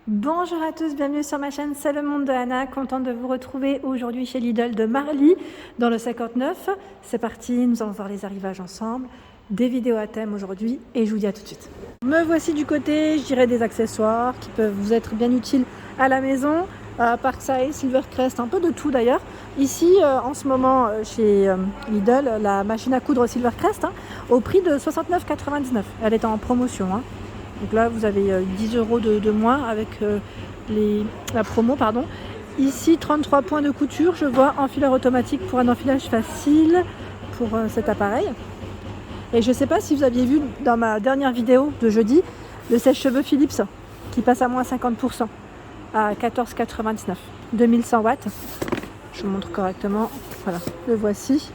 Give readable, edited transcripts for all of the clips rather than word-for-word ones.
Bonjour à tous, bienvenue sur ma chaîne, c'est le monde de Anna, contente de vous retrouver aujourd'hui chez Lidl de Marly dans le 59. C'est parti, nous allons voir les arrivages ensemble, des vidéos à thème aujourd'hui et je vous dis à tout de suite. Me voici du côté, je dirais, des accessoires qui peuvent vous être bien utiles à la maison. Parkside, Silvercrest, un peu de tout d'ailleurs. Ici, en ce moment, chez Lidl, la machine à coudre Silvercrest au prix de 69,99 €. Elle est en promotion. Donc là, vous avez 10 € de moins avec la promo, pardon. Ici, 33 points de couture. Je vois enfileur automatique pour un enfilage facile pour cet appareil. Et je ne sais pas si vous aviez vu dans ma dernière vidéo de jeudi, le sèche-cheveux Philips qui passe à moins 50% à 14,99 €. 2100 watts. Je vous montre correctement. Voilà, le voici.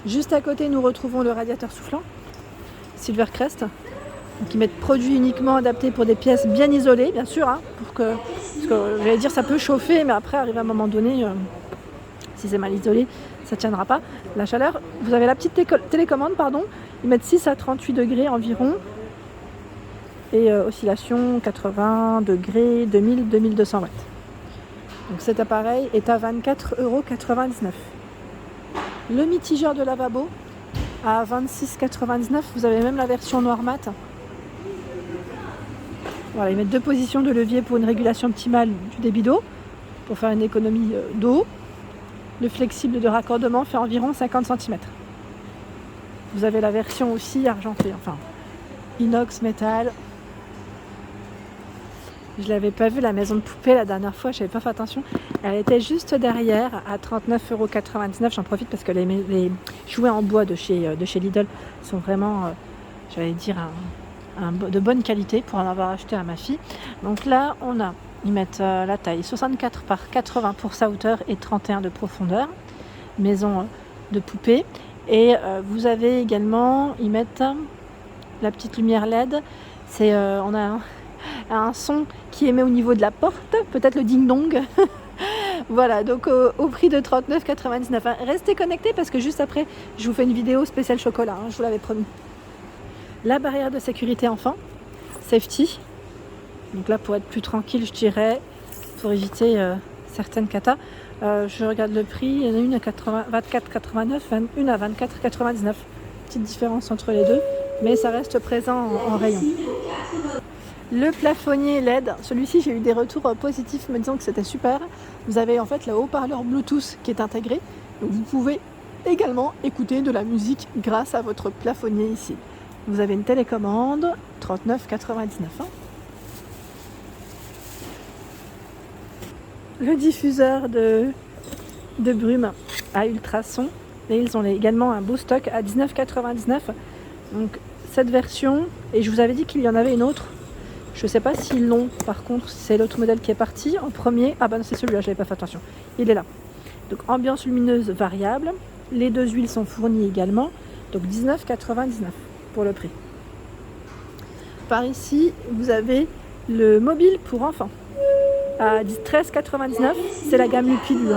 Juste à côté, nous retrouvons le radiateur soufflant Silvercrest. Qui mettent produits uniquement adaptés pour des pièces bien isolées, bien sûr, parce que j'allais dire ça peut chauffer, mais après arrive à un moment donné, si c'est mal isolé, ça ne tiendra pas. La chaleur, vous avez la petite télécommande, ils mettent 6 à 38 degrés environ, et oscillation 80 degrés, 2000, 2200 watts. Donc cet appareil est à 24,99 €. Le mitigeur de lavabo à 26,99 €, vous avez même la version noir mat. Voilà, ils mettent 2 positions de levier pour une régulation optimale du débit d'eau, pour faire une économie d'eau. Le flexible de raccordement fait environ 50 cm. Vous avez la version aussi argentée, enfin inox, métal. Je ne l'avais pas vu, la maison de poupée, la dernière fois, je n'avais pas fait attention. Elle était juste derrière à 39,99 €. J'en profite parce que les jouets en bois de chez Lidl sont vraiment, j'allais dire, de bonne qualité pour en avoir acheté à ma fille. Donc là, ils mettent la taille 64 par 80 pour sa hauteur et 31 de profondeur. Maison de poupée. Et vous avez également, ils mettent la petite lumière LED. On a un son qui émet au niveau de la porte, peut-être le ding-dong. Voilà, donc au prix de 39,99 €. Restez connectés parce que juste après, je vous fais une vidéo spéciale chocolat, je vous l'avais promis. La barrière de sécurité enfant, safety. Donc là, pour être plus tranquille, je dirais, pour éviter certaines catas. Je regarde le prix, il y en a une à 24,89 €, une à 24,99 €. Petite différence entre les deux, mais ça reste présent en rayon. Le plafonnier LED, celui-ci, j'ai eu des retours positifs me disant que c'était super. Vous avez en fait le haut-parleur Bluetooth qui est intégré. Donc vous pouvez également écouter de la musique grâce à votre plafonnier ici. Vous avez une télécommande, 39,99 €. Le diffuseur de brume à ultrason. Et ils ont également un beau stock à 19,99 €. Donc cette version, et je vous avais dit qu'il y en avait une autre. Je ne sais pas s'ils l'ont, par contre, c'est l'autre modèle qui est parti en premier. Ah ben c'est celui-là, je n'avais pas fait attention. Il est là. Donc ambiance lumineuse variable. Les 2 huiles sont fournies également. Donc 19,99 € pour le prix. Par ici, vous avez le mobile pour enfants à 13,99 €. C'est la gamme Lupilu.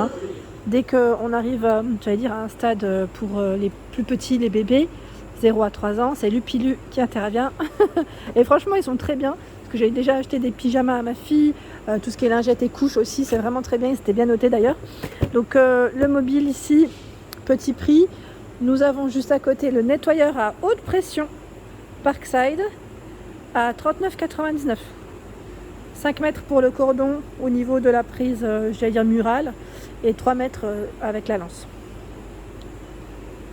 Dès qu'on arrive, à un stade pour les plus petits, les bébés, 0 à 3 ans, c'est Lupilu qui intervient. Et franchement, ils sont très bien. Parce que j'ai déjà acheté des pyjamas à ma fille, tout ce qui est lingettes et couches aussi, c'est vraiment très bien. Ils étaient bien notés d'ailleurs. Donc le mobile ici, petit prix. Nous avons juste à côté le nettoyeur à haute pression Parkside à 39,99 €. 5 mètres pour le cordon au niveau de la prise, murale, et 3 mètres avec la lance.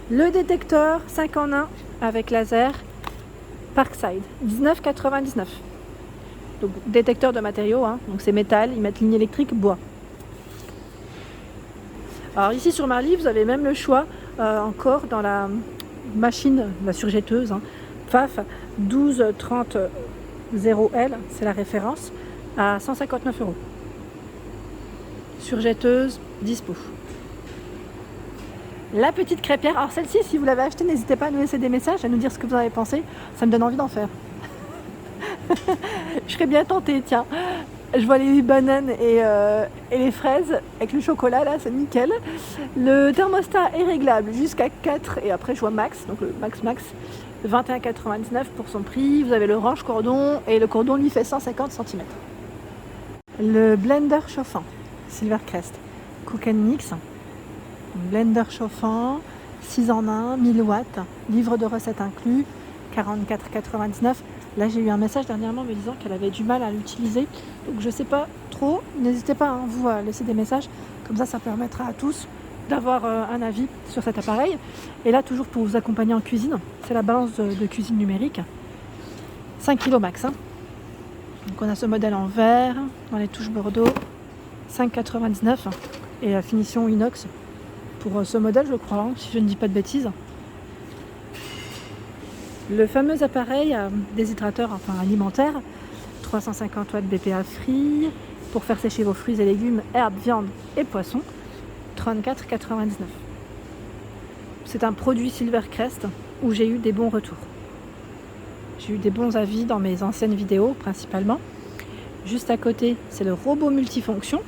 Le détecteur 5 en 1 avec laser Parkside, 19,99 €. Donc détecteur de matériaux, donc c'est métal, ils mettent ligne électrique, bois. Alors ici sur Marly, vous avez même le choix encore dans la machine, la surjetteuse, PFAF 1230-0L, c'est la référence, à 159 €. Surjetteuse, dispo. La petite crêpière, alors celle-ci, si vous l'avez achetée, n'hésitez pas à nous laisser des messages, à nous dire ce que vous en avez pensé, ça me donne envie d'en faire. Je serais bien tentée, tiens. Je vois les bananes et les fraises avec le chocolat, là, c'est nickel. Le thermostat est réglable jusqu'à 4 et après je vois max, donc le max. 21,99 pour son prix. Vous avez le range cordon et le cordon lui fait 150 cm. Le blender chauffant, Silvercrest, Cook & Mix, blender chauffant, 6 en 1, 1000 watts, livre de recettes inclus, 44,99. Là j'ai eu un message dernièrement me disant qu'elle avait du mal à l'utiliser, donc je ne sais pas trop, n'hésitez pas vous à laisser des messages, comme ça permettra à tous d'avoir un avis sur cet appareil. Et là toujours pour vous accompagner en cuisine, c'est la balance de cuisine numérique, 5 kg max. Donc on a ce modèle en verre, dans les touches Bordeaux, 5,99 et la finition inox pour ce modèle je crois, si je ne dis pas de bêtises. Le fameux appareil déshydrateur alimentaire, 350 watts BPA free, pour faire sécher vos fruits et légumes, herbes, viande et poissons, 34,99. C'est un produit Silvercrest où j'ai eu des bons retours. J'ai eu des bons avis dans mes anciennes vidéos principalement. Juste à côté, c'est le robot multifonction.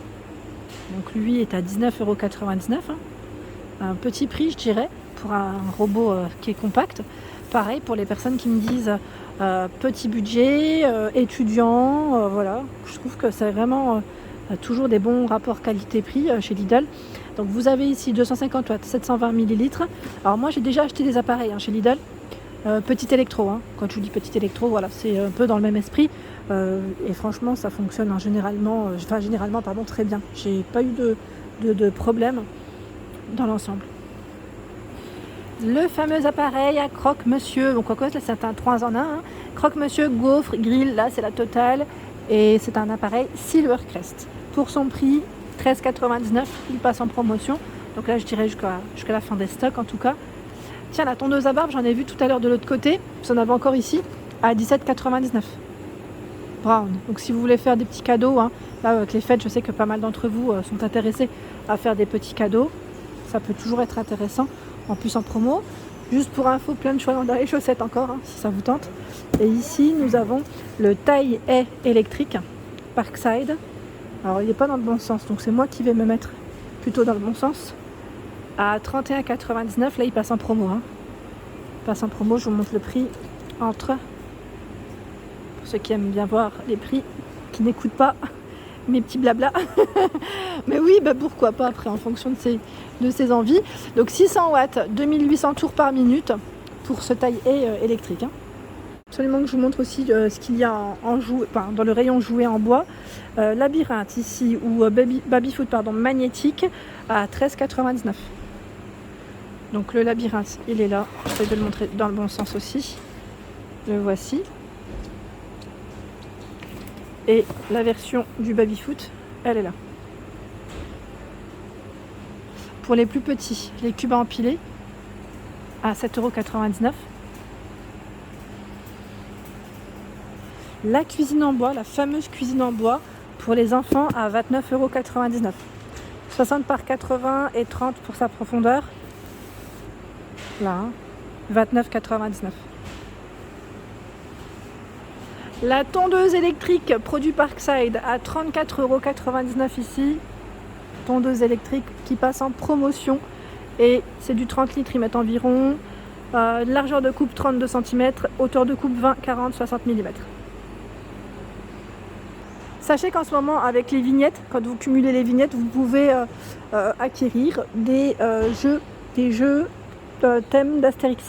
Donc lui est à 19,99 €. Un petit prix, je dirais, pour un robot qui est compact. Pareil pour les personnes qui me disent petit budget, étudiant, voilà. Je trouve que c'est vraiment toujours des bons rapports qualité-prix chez Lidl. Donc vous avez ici 250 watts, 720 ml. Alors moi j'ai déjà acheté des appareils chez Lidl. Petit électro, quand je vous dis petit électro, voilà, c'est un peu dans le même esprit. Et franchement ça fonctionne généralement très bien. J'ai pas eu de problème dans l'ensemble. Le fameux appareil à croque-monsieur, donc là c'est un 3 en 1, croque-monsieur gaufre grill, là c'est la totale, et c'est un appareil Silvercrest. Pour son prix 13,99, il passe en promotion, donc là je dirais jusqu'à la fin des stocks en tout cas. Tiens, la tondeuse à barbe, j'en ai vu tout à l'heure de l'autre côté, vous en avez encore ici, à 17,99. Brown. Donc si vous voulez faire des petits cadeaux, là avec les fêtes, je sais que pas mal d'entre vous sont intéressés à faire des petits cadeaux, ça peut toujours être intéressant. En plus en promo, juste pour info, plein de choix dans les chaussettes encore, si ça vous tente. Et ici, nous avons le taille-haie électrique Parkside. Alors, il n'est pas dans le bon sens, donc c'est moi qui vais me mettre plutôt dans le bon sens. À 31,99, là, il passe en promo. Il passe en promo, je vous montre le prix entre... Pour ceux qui aiment bien voir les prix, qui n'écoutent pas mes petits blabla. Mais oui, pourquoi pas après, en fonction de ses envies. Donc 600 watts, 2800 tours par minute pour ce taille-haie électrique. Absolument que je vous montre aussi ce qu'il y a dans le rayon jouet en bois. Labyrinthe ici, ou baby-foot magnétique à 13,99. Donc le labyrinthe, il est là. J'essaie de le montrer dans le bon sens aussi. Le voici. Et la version du baby-foot, elle est là. Pour les plus petits, les cubes à empiler à 7,99 €. La cuisine en bois, la fameuse cuisine en bois pour les enfants à 29,99 €. 60 par 80 et 30 pour sa profondeur. Là, 29,99 €. La tondeuse électrique produit Parkside à 34,99 € ici. Tondeuse électrique qui passe en promotion. Et c'est du 30 litres, ils mettent environ. Largeur de coupe 32 cm, hauteur de coupe 20, 40, 60 mm. Sachez qu'en ce moment, avec les vignettes, quand vous cumulez les vignettes, vous pouvez acquérir des jeux thème d'Astérix.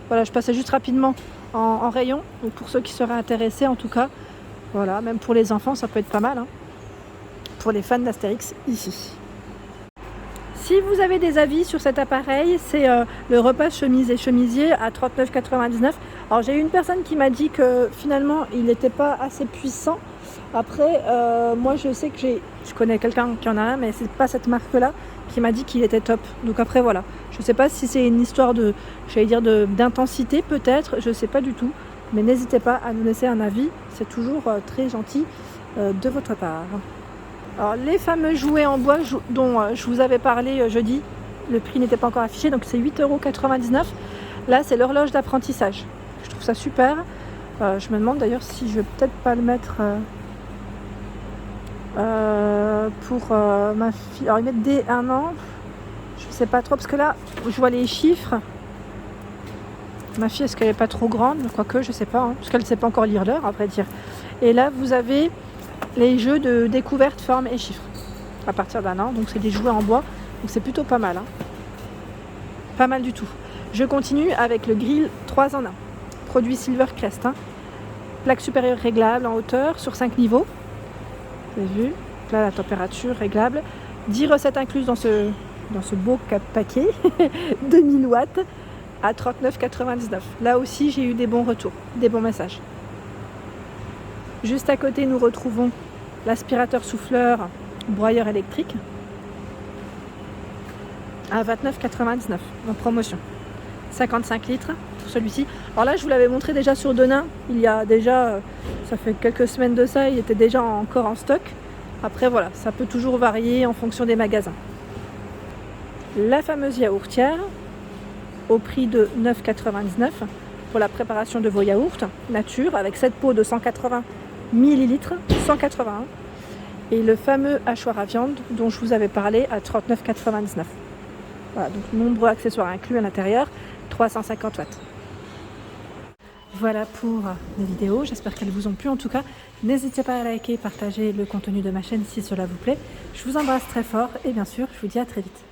Voilà, je passais juste rapidement en rayon, donc pour ceux qui seraient intéressés en tout cas, voilà, même pour les enfants ça peut être pas mal, pour les fans d'Astérix ici. Si vous avez des avis sur cet appareil, c'est le repas chemise et chemisier à 39,99 €. Alors j'ai eu une personne qui m'a dit que finalement il n'était pas assez puissant. Après, moi je sais que je connais quelqu'un qui en a un, mais c'est pas cette marque-là, qui m'a dit qu'il était top. Donc après voilà, je sais pas si c'est une histoire d'intensité peut-être, je sais pas du tout. Mais n'hésitez pas à nous laisser un avis, c'est toujours très gentil de votre part. Alors les fameux jouets en bois dont je vous avais parlé jeudi, le prix n'était pas encore affiché, donc c'est 8,99 €. Là c'est l'horloge d'apprentissage. Je trouve ça super. Je me demande d'ailleurs si je vais peut-être pas le mettre pour ma fille. Alors ils mettent dès 1 an, je sais pas trop parce que là je vois les chiffres. Ma fille, est-ce qu'elle n'est pas trop grande? Quoique, je sais pas, hein, parce qu'elle ne sait pas encore lire l'heure, à vrai dire. Et là, vous avez les jeux de découverte, forme et chiffres à partir d'un an. Donc, c'est des jouets en bois. Donc, c'est plutôt pas mal. Hein. Pas mal du tout. Je continue avec le grill 3 en 1. Produit Silvercrest. Hein. Plaque supérieure réglable en hauteur sur 5 niveaux. Vous avez vu? Là, la température réglable. 10 recettes incluses dans ce beau paquet. 2000 watts à 39,99. Là aussi, j'ai eu des bons retours, des bons messages. Juste à côté, nous retrouvons l'aspirateur souffleur broyeur électrique à 29,99 en promotion. 55 litres pour celui-ci. Alors là, je vous l'avais montré déjà sur Denain. Il y a déjà, ça fait quelques semaines de ça, il était déjà encore en stock. Après, voilà, ça peut toujours varier en fonction des magasins. La fameuse yaourtière au prix de 9,99 pour la préparation de vos yaourts nature avec 7 pots de 180 ml, 181. Et le fameux hachoir à viande dont je vous avais parlé à 39,99. Voilà, donc nombreux accessoires inclus à l'intérieur, 350 watts. Voilà pour les vidéos, j'espère qu'elles vous ont plu. En tout cas, n'hésitez pas à liker et partager le contenu de ma chaîne si cela vous plaît. Je vous embrasse très fort et bien sûr, je vous dis à très vite.